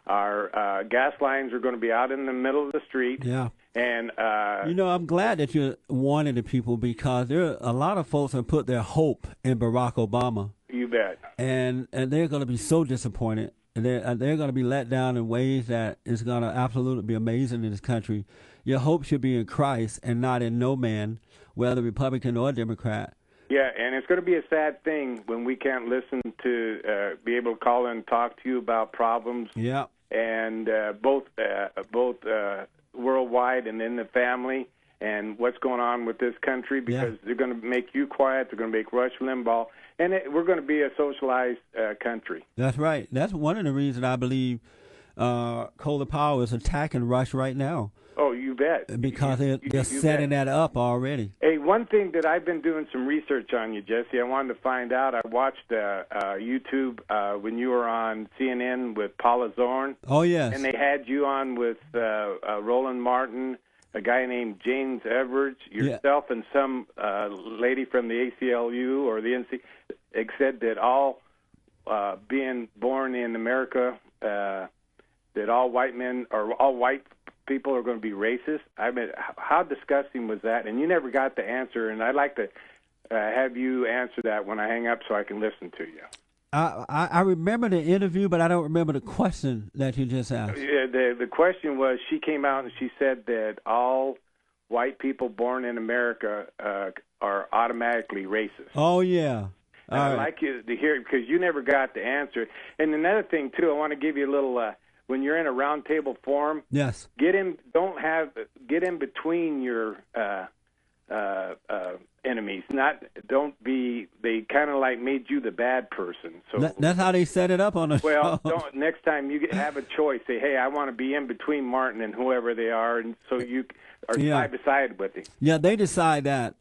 Our gas lines are going to be out in the middle of the street. Yeah. And I'm glad that you're warning the people, because there are a lot of folks that put their hope in Barack Obama. You bet. And they're going to be so disappointed. And they're going to be let down in ways that is going to absolutely be amazing in this country. Your hope should be in Christ and not in no man, whether Republican or Democrat. Yeah, and it's going to be a sad thing when we can't listen to, be able to call in and talk to you about problems. Yeah. And both worldwide and in the family, and what's going on with this country, because they're going to make you quiet. They're going to make Rush Limbaugh, and we're going to be a socialized country. That's right. That's one of the reasons I believe Colin Powell is attacking Rush right now. Oh, you bet. Because they're setting that up already. Hey, one thing that I've been doing some research on you, Jesse, I wanted to find out. I watched YouTube when you were on CNN with Paula Zorn. Oh, yes. And they had you on with Roland Martin, a guy named James Everett, yourself, and some lady from the ACLU or the NC. It said that all being born in America, that all white men or all white people are going to be racist. I mean, how disgusting was that? And you never got the answer, and I'd like to have you answer that when I hang up so I can listen to you. I remember the interview, but I don't remember the question that you just asked. Yeah, the question was, she came out and she said that all white people born in America are automatically racist. Oh, yeah. I'd like you to hear it because you never got the answer. And another thing, too, I want to give you a little... when you're in a roundtable forum, yes, get in between your enemies. They kind of like made you the bad person. So that's how they set it up on the show. Well, next time you have a choice, say, hey, I want to be in between Martin and whoever they are, and so you are side by side with him. Yeah, they decide that.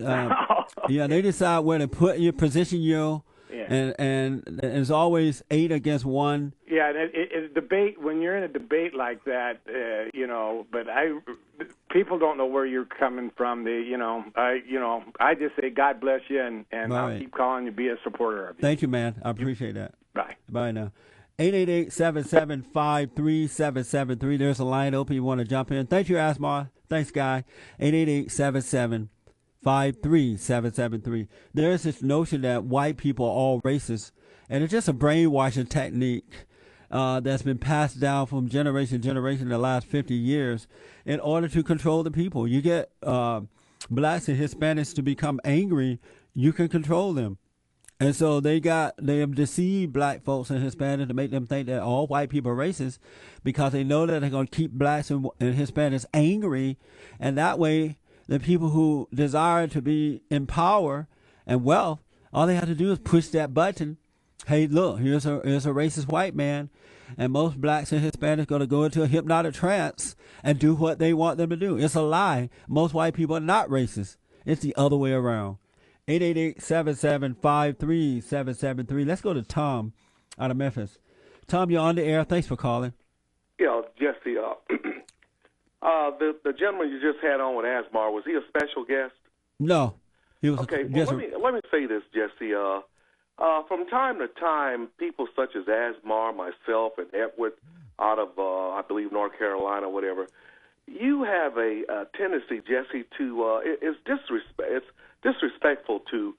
Yeah, they decide where to position you. Yeah. And it's always 8 against 1. Yeah, it's debate when you're in a debate like that, But people don't know where you're coming from. I just say God bless you, and I'll keep calling you, be a supporter of you. Thank you, man. I appreciate that. Bye. Bye now. 888-775-3773. There's a line open. You want to jump in? Thank you, Asmar. Thanks, Guy. 888-77-53773. There's this notion that white people are all racist, and it's just a brainwashing technique that's been passed down from generation to generation in the last 50 years in order to control the people. You get blacks and Hispanics to become angry, you can control them. And so they have deceived black folks and Hispanics to make them think that all white people are racist, because they know that they're going to keep blacks and Hispanics angry, and that way the people who desire to be in power and wealth, all they have to do is push that button. Hey, look, here's a racist white man, and most blacks and Hispanics are going to go into a hypnotic trance and do what they want them to do. It's a lie. Most white people are not racist. It's the other way around. 888-77-53773. Let's go to Tom out of Memphis. Tom, you're on the air. Thanks for calling. Yeah, Jesse, the gentleman you just had on with Asmar, was he a special guest? No. He was okay, well, let me say this, Jesse. From time to time, people such as Asmar, myself, and Edward out of, I believe, North Carolina, whatever, you have a tendency, Jesse, to it's disrespectful to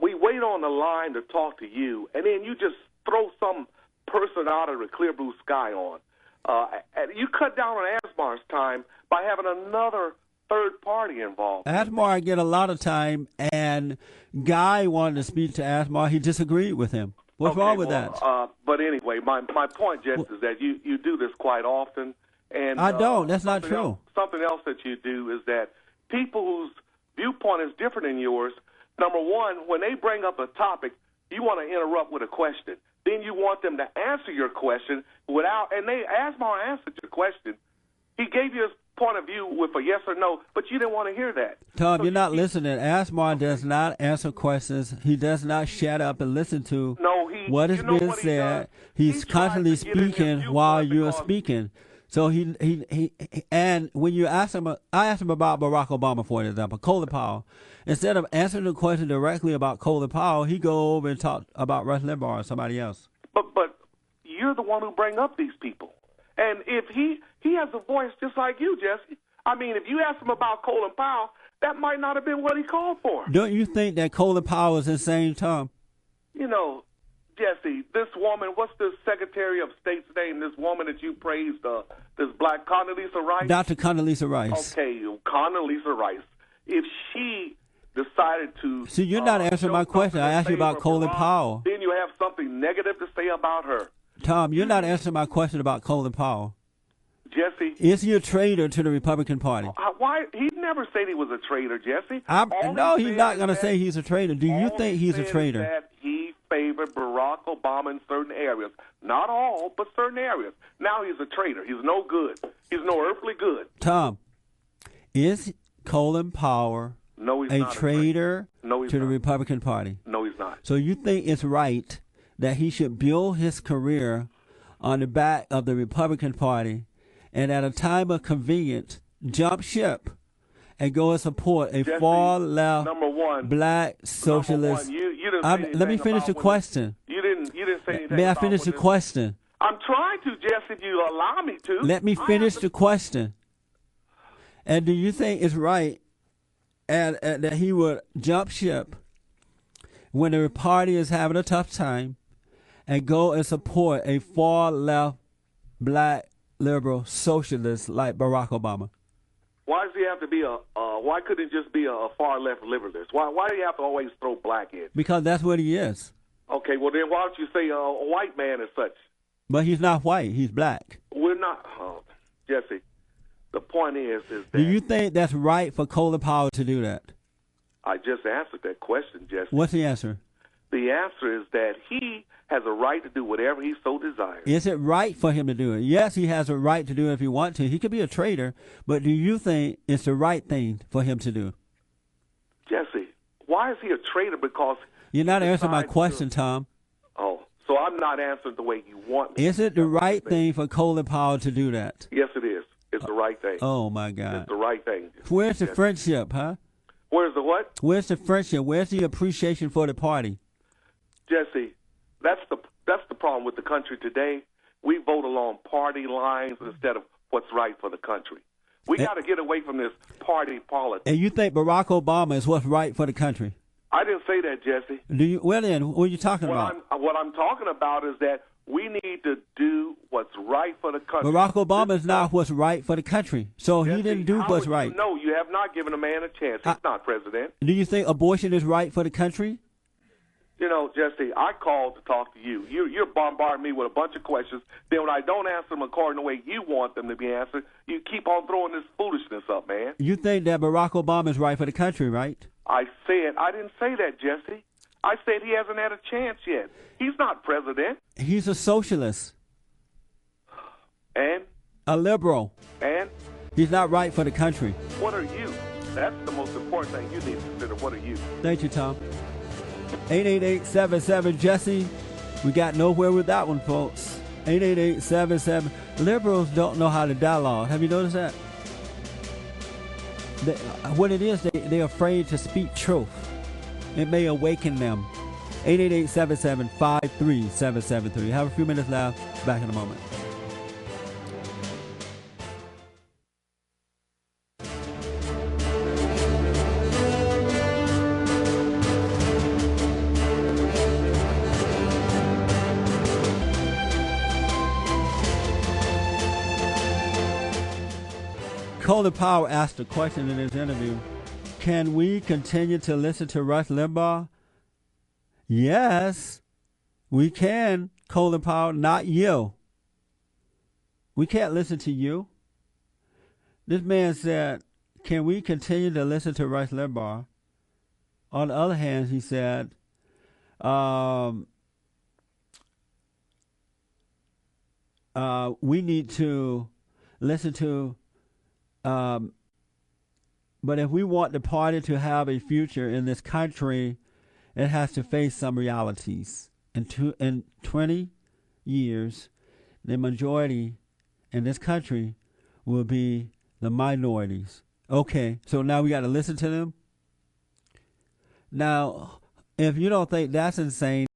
we wait on the line to talk to you, and then you just throw some person out of the clear blue sky on. You cut down on Asmar's time by having another third party involved. Asmar get a lot of time, and Guy wanted to speak to Asmar. He disagreed with him. What's wrong with that? But anyway, my point, Jess, is that you do this quite often. And I don't. That's not true. Something else that you do is that people whose viewpoint is different than yours, number one, when they bring up a topic, you want to interrupt with a question. Then you want them to answer your question and Asmar answered your question. He gave you his point of view with a yes or no, but you didn't want to hear that. Tom, you're not listening. Asmar does not answer questions. He does not shut up and listen to what is being said. He's constantly speaking while you're speaking. So he and when you ask him, I asked him about Barack Obama, for example, Colin Powell. Instead of answering the question directly about Colin Powell, he go over and talk about Rush Limbaugh or somebody else. But you're the one who bring up these people. And if he has a voice just like you, Jesse. I mean, if you ask him about Colin Powell, that might not have been what he called for. Don't you think that Colin Powell is insane, Tom? You know, Jesse, this woman, what's the Secretary of State's name? This woman that you praised, this black Condoleezza Rice? Dr. Condoleezza Rice. Okay, Condoleezza Rice. If she decided to... See, you're not answering my question. I asked you about Colin Powell. Then you have something negative to say about her. Tom, you're not answering my question about Colin Powell. Jesse... Is he a traitor to the Republican Party? Why? He never said he was a traitor, Jesse. No, he's not going to say he's a traitor. Do you think he's a traitor? That he favored Barack Obama in certain areas. Not all, but certain areas. Now he's a traitor. He's no good. He's no earthly good. Tom, is Colin Powell a traitor to the Republican Party? No, he's not. So you think it's right that he should build his career on the back of the Republican Party and at a time of convenience jump ship and go and support a far left black socialist? Let me finish the question. You didn't say anything. May I finish the question? I'm trying to, Jesse, if you allow me to. Let me finish the question. And do you think it's right and that he would jump ship when the party is having a tough time and go and support a far left black liberal socialist like Barack Obama? Why does he have to be why couldn't it just be a far left liberalist? Why do you have to always throw black in? Because that's what he is. Okay, well then why don't you say a white man as such? But he's not white, he's black. We're not, Jesse. The point is that... Do you think that's right for Colin Powell to do that? I just answered that question, Jesse. What's the answer? The answer is that he has a right to do whatever he so desires. Is it right for him to do it? Yes, he has a right to do it if he wants to. He could be a traitor, but do you think it's the right thing for him to do? Jesse, why is he a traitor? Because... You're not answering my question, Tom. Oh, so I'm not answering the way you want me. Is it the right thing for Colin Powell to do that? Yes, it is. It's the right thing. Oh, my God. It's the right thing. Where's the friendship, huh? Where's the what? Where's the friendship? Where's the appreciation for the party? Jesse, that's the problem with the country today. We vote along party lines instead of what's right for the country. We got to get away from this party politics. And you think Barack Obama is what's right for the country? I didn't say that, Jesse. Do you? Well, then, what are you talking about? What I'm talking about is that we need to do what's right for the country. Barack Obama is not what's right for the country, so Jesse, he didn't do what's right. No, you have not given a man a chance. He's not president. Do you think abortion is right for the country? You know, Jesse, I called to talk to you. You're bombarding me with a bunch of questions. Then when I don't answer them according to the way you want them to be answered, you keep on throwing this foolishness up, man. You think that Barack Obama is right for the country, right? I didn't say that, Jesse. I said he hasn't had a chance yet. He's not president. He's a socialist. And? A liberal. And? He's not right for the country. What are you? That's the most important thing you need to consider. What are you? Thank you, Tom. 888-77-JESSE. We got nowhere with that one, folks. 888-77. Liberals don't know how to dialogue. Have you noticed that? What it is, they're afraid to speak truth. It may awaken them. 888-77-53773. Have a few minutes left. Back in a moment. Colin Powell asked a question in his interview. Can we continue to listen to Rush Limbaugh? Yes, we can, Colin Powell, not you. We can't listen to you. This man said, can we continue to listen to Rush Limbaugh? On the other hand, he said, we need to listen to but if we want the party to have a future in this country, it has to face some realities. In 20 years, the majority in this country will be the minorities. Okay, so now we got to listen to them? Now, if you don't think that's insane,